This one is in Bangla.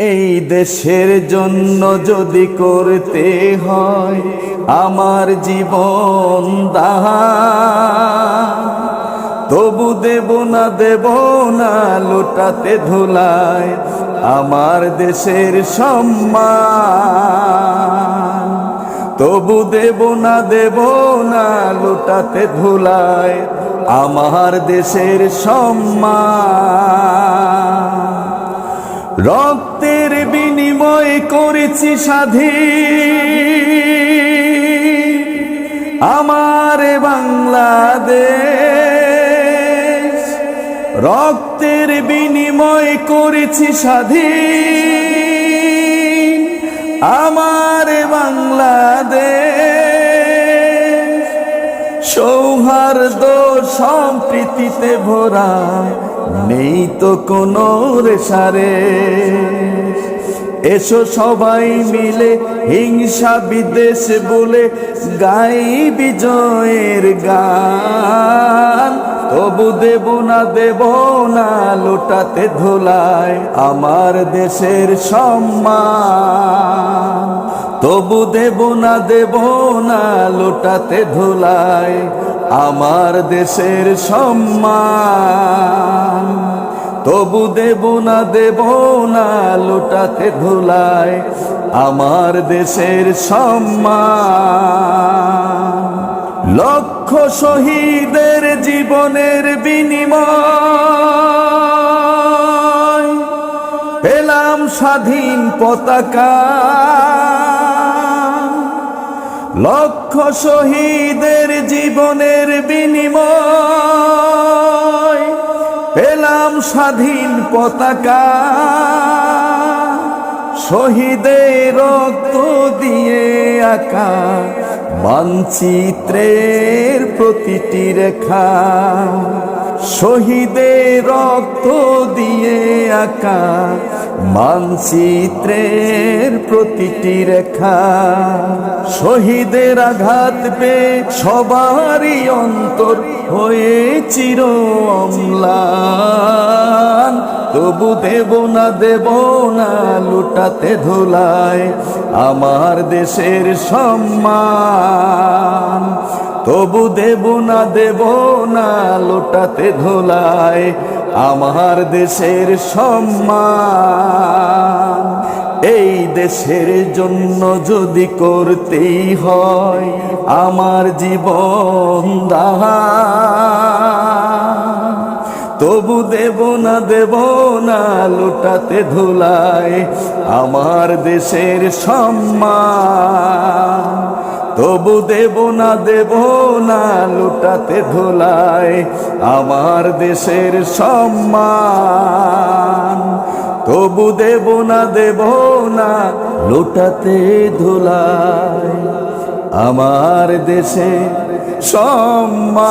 এই দেশের জন্য যদি করতে হয় আমার জীবন দান, তবু দেব না লুটাতে ধুলায় আমার দেশের সম্মান। তবু দেব না লুটাতে ধুলায় আমার দেশের সম্মান। রক্তের বিনিময় করেছি স্বাধীন আমার বাংলাদেশ। রক্তের বিনিময় করেছি স্বাধীন আমার বাংলাদেশ। সৌহার্দ্য সম্প্রীতিতে ভরা নেই তো কোনো রেশারে। এসো সবাই মিলে হিংসা বিদ্বেষ বলে গাই বিজয়ের গান। তবু দেব না লুটাতে ধুলায় আমার দেশের সম্মান। তবু দেব না লুটাতে ধুলায় আমার দেশের সম্মান। তবু দেব না লুটাতে ধুলায় আমার দেশের সম্মান। লক্ষ শহীদের জীবনের বিনিময় পেলাম স্বাধীন পতাকা। লক্ষ শহীদের জীবনের বিনিময় পেলাম স্বাধীন পতাকা। শহীদের রক্ত দিয়ে আঁকা মানচিত্রের প্রতিটি রেখা। শহীদের রক্ত দিয়ে আঁকা মানচিত্রের প্রতিটি রেখা। শহীদের আঘাত পেয়ে সবারই অন্তর হয়ে চির অম্লান। তবু দেব না লুটাতে ধুলায় আমার দেশের সম্মান। তবু দেব না লুটাতে ধুলায় আমার দেশের সম্মান। এই দেশের জন্য যদি করতেই হয় আমার জীবন দান, তবু দেব না লুটাতে ধুলায় আমার দেশের সম্মান। তবু দেব না লুটাতে ধুলায় আমার দেশের সম্মান। তবু দেব না লুটাতে ধুলায় আমার দেশের সম্মান।